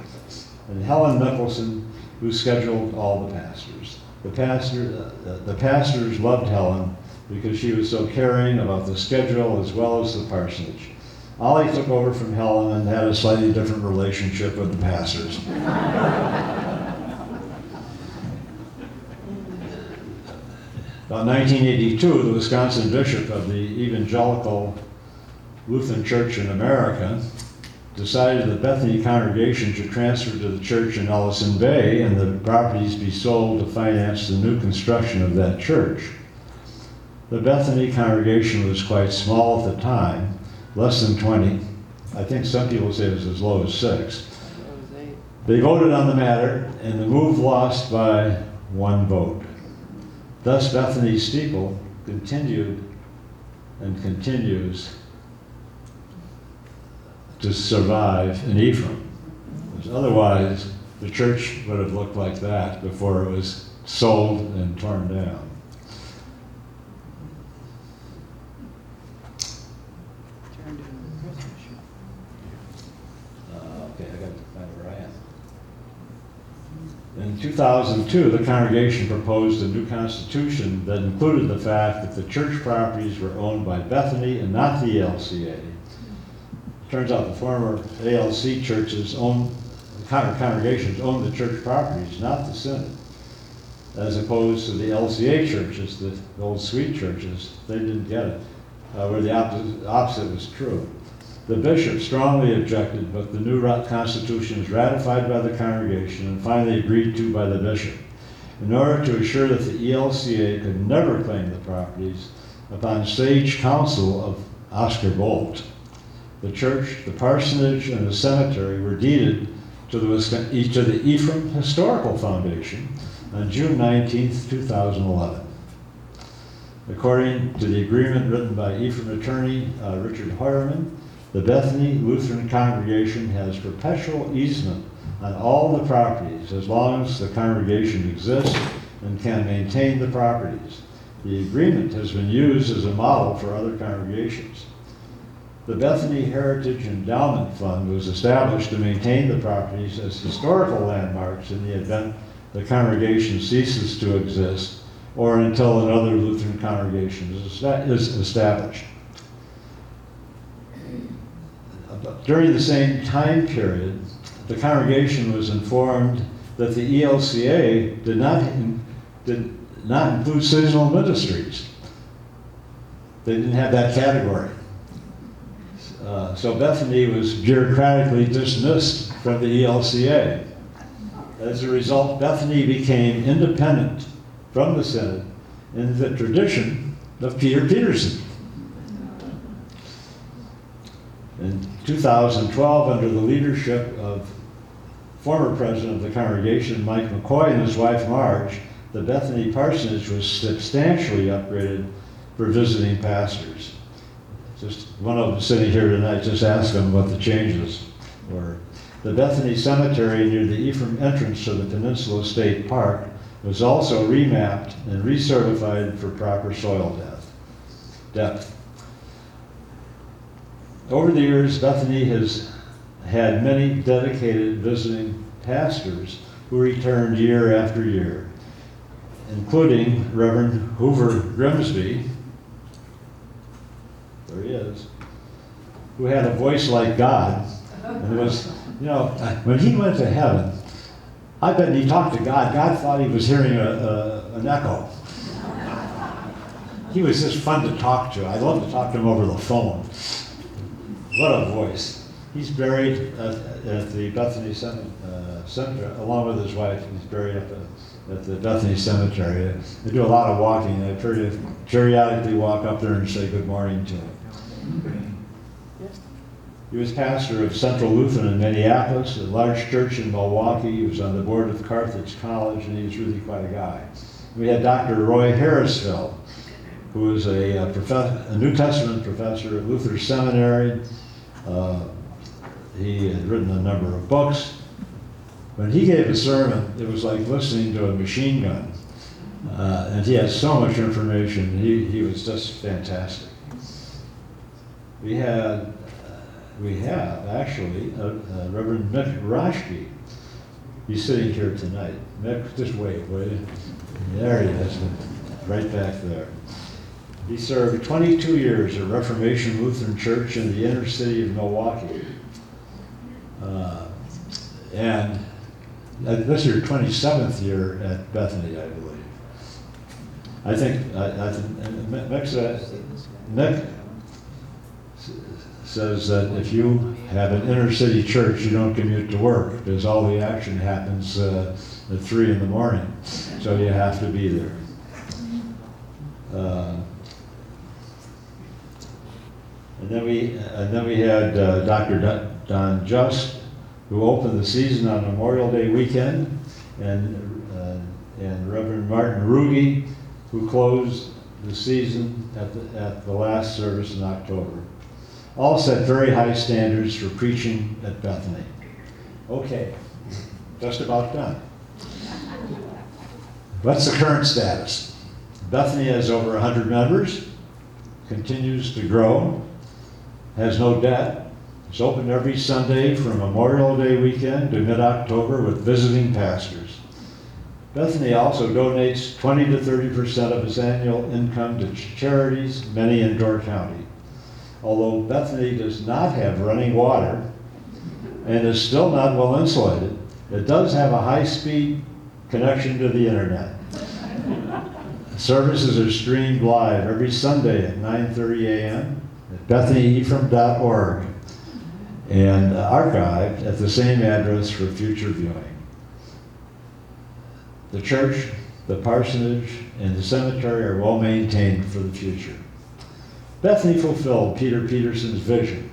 S1: And Helen Nicholson, who scheduled all the pastors. The pastors loved Helen because she was so caring about the schedule as well as the parsonage. Ollie took over from Helen and had a slightly different relationship with the pastors. About 1982, the Wisconsin bishop of the Evangelical Lutheran Church in America decided the Bethany congregation should transfer to the church in Ellison Bay and the properties be sold to finance the new construction of that church. The Bethany congregation was quite small at the time, less than 20. I think some people say it was as low as 6. They voted on the matter, and the move lost by 1 vote. Thus, Bethany's steeple continued and continues to survive in Ephraim. Because otherwise, the church would have looked like that before it was sold and torn down. Okay, I got to find where I am. In 2002, the congregation proposed a new constitution that included the fact that the church properties were owned by Bethany and not the ELCA. Turns out the former ALC churches congregations owned the church properties, not the synod, as opposed to the LCA churches, the old sweet churches. They didn't get it, where the opposite was true. The bishop strongly objected, but the new constitution was ratified by the congregation and finally agreed to by the bishop. In order to assure that the ELCA could never claim the properties, upon sage counsel of Oscar Bolt, the church, the parsonage, and the cemetery were deeded to the Ephraim Historical Foundation on June 19, 2011. According to the agreement written by Ephraim attorney Richard Hoyerman, the Bethany Lutheran congregation has perpetual easement on all the properties as long as the congregation exists and can maintain the properties. The agreement has been used as a model for other congregations. The Bethany Heritage Endowment Fund was established to maintain the properties as historical landmarks in the event the congregation ceases to exist or until another Lutheran congregation is established. During the same time period, the congregation was informed that the ELCA did not include seasonal ministries. They didn't have that category. So Bethany was bureaucratically dismissed from the ELCA. As a result, Bethany became independent from the Synod in the tradition of Peter Pearson. In 2012, under the leadership of former president of the congregation, Mike McCoy, and his wife Marge, the Bethany parsonage was substantially upgraded for visiting pastors. Just one of them sitting here tonight, just ask them what the changes were. The Bethany Cemetery near the Ephraim entrance to the Peninsula State Park was also remapped and recertified for proper soil depth. Over the years, Bethany has had many dedicated visiting pastors who returned year after year, including Reverend Hoover Grimsby, there he is, who had a voice like God. And it was, you know, when he went to heaven, I bet he talked to God. God thought he was hearing an echo. He was just fun to talk to. I love to talk to him over the phone. What a voice. He's buried at the Bethany Cemetery, along with his wife. He's buried up at the Bethany Cemetery. They do a lot of walking. They periodically walk up there and say good morning to him. He was pastor of Central Lutheran in Minneapolis, a large church in Milwaukee. He was on the board of Carthage College, and he was really quite a guy. We had Dr. Roy Harrisville, who was a New Testament professor at Luther Seminary. He had written a number of books. When he gave a sermon, it was like listening to a machine gun. And he had so much information. He was just fantastic. We have actually Reverend Mick Roschke. He's sitting here tonight. Mick, just wait, will you? There he is, right back there. He served 22 years at Reformation Lutheran Church in the inner city of Milwaukee. And this is your 27th year at Bethany, I believe. I think Mick says that if you have an inner city church, you don't commute to work because all the action happens at 3 in the morning. So you have to be there. And then we had Dr. Don Just, who opened the season on Memorial Day weekend, and Reverend Martin Ruge, who closed the season at the last service in October. All set very high standards for preaching at Bethany. Okay, just about done. What's the current status? Bethany has over 100 members, continues to grow, has no debt. It's open every Sunday from Memorial Day weekend to mid-October with visiting pastors. Bethany also donates 20 to 30% of its annual income to charities, many in Door County. Although Bethany does not have running water and is still not well insulated, it does have a high-speed connection to the internet. Services are streamed live every Sunday at 9:30 a.m. at BethanyEphraim.org and archived at the same address for future viewing. The church, the parsonage, and the cemetery are well maintained for the future. Bethany fulfilled Peter Peterson's vision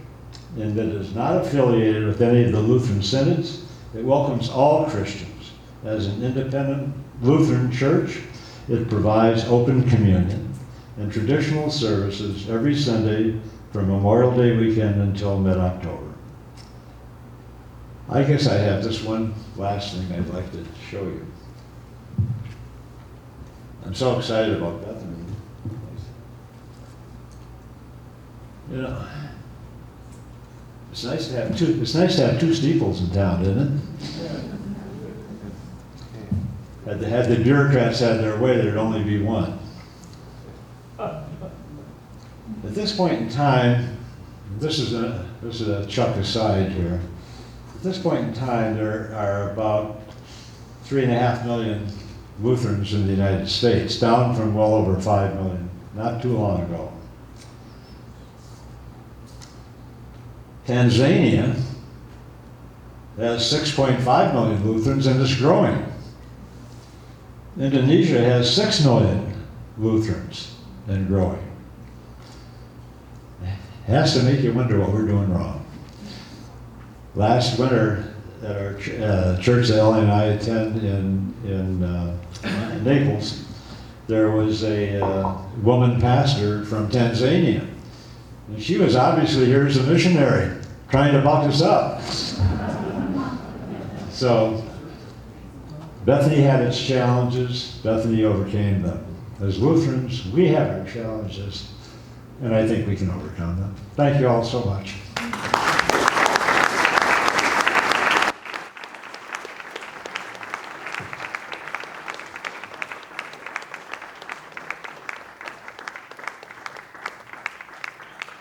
S1: in that it is not affiliated with any of the Lutheran synods. It welcomes all Christians. As an independent Lutheran church, it provides open communion and traditional services every Sunday from Memorial Day weekend until mid-October. I guess I have this one last thing I'd like to show you. I'm so excited about Bethany. You know, it's nice to have two steeples in town, isn't it? Had the bureaucrats had their way, there'd only be one. At this point in time, this is a chuck aside here. At this point in time, there are about 3.5 million Lutherans in the United States, down from well over 5 million, not too long ago. Tanzania has 6.5 million Lutherans and is growing. Indonesia has 6 million Lutherans and growing. Has to make you wonder what we're doing wrong. Last winter at our church that Ellie and I attend in Naples, there was a woman pastor from Tanzania. And she was obviously here as a missionary, trying to buck us up. So Bethany had its challenges, Bethany overcame them. As Lutherans, we have our challenges, and I think we can overcome them. Thank you all so much.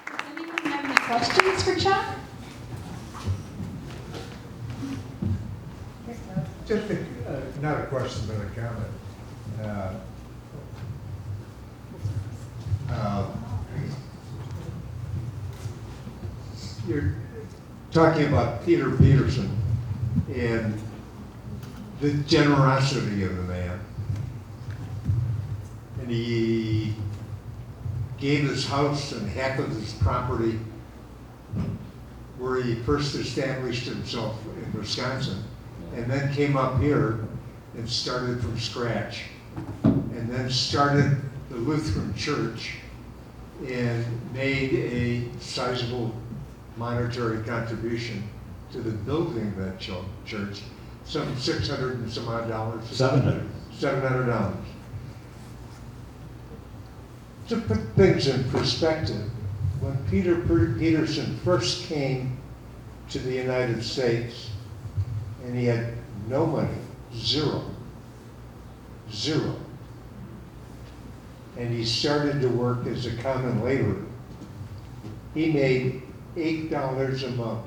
S3: Does anyone have any questions for Chuck?
S2: Just not a question, but a comment. You're talking about Peterson and the generosity of the man. And he gave his house and half of his property where he first established himself in Wisconsin, and then came up here and started from scratch, and then started the Lutheran Church and made a sizable monetary contribution to the building of that church, some $600 and some odd dollars. $700. To put things in perspective, when Peterson first came to the United States, and he had no money, zero, and he started to work as a common laborer, he made $8 a month.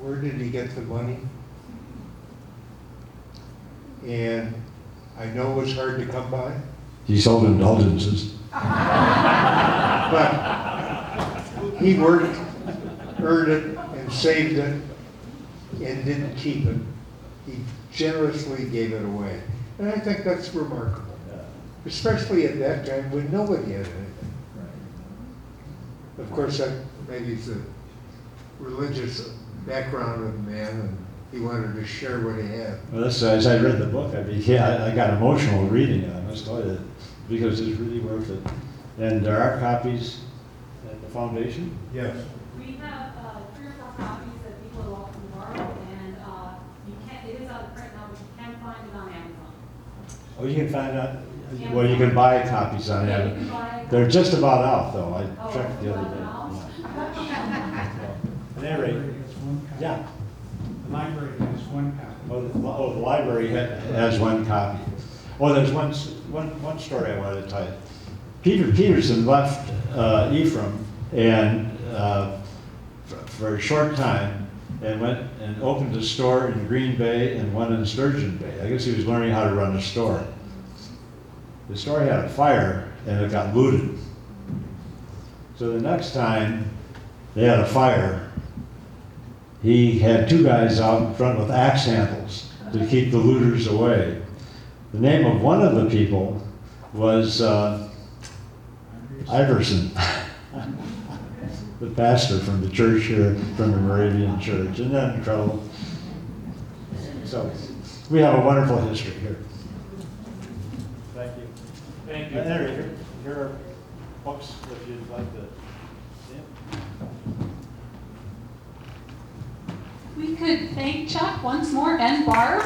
S2: Where did he get the money? And I know it was hard to come by,
S1: He sold indulgences.
S2: but he worked, earned it, and saved it, and didn't keep it. He generously gave it away. And I think that's remarkable, especially at that time when nobody had anything. Of course, that maybe it's the religious background of the man, and he wanted to share what he had.
S1: Well, as I read the book, I got emotional reading it, I must tell you, because it's really worth it. And there are copies at the foundation?
S2: Yes.
S7: We have 3 or 4 copies that people are welcome to borrow, and it is out of print now, but you can find it on Amazon.
S1: Oh, you can find out, well, you can buy copies on
S7: Yeah, you
S1: it.
S7: can buy.
S1: They're just about out, though. I
S7: Oh,
S1: checked the other day.
S7: wow.
S1: Yeah. At any rate, yeah.
S4: The library has one copy.
S1: Oh, the library has one copy. Oh, there's one story I wanted to tell you. Peterson left Ephraim and for a short time and went and opened a store in Green Bay and one in Sturgeon Bay. I guess he was learning how to run a store. The store had a fire and it got looted. So the next time they had a fire, he had 2 guys out in front with axe handles to keep the looters away. The name of one of the people was Iverson, the pastor from the church here, from the Moravian church, and then in trouble. So we have a wonderful history here. Thank you.
S5: Thank you.
S1: And here are books if you'd like to see.
S3: We could thank Chuck once more and Barb.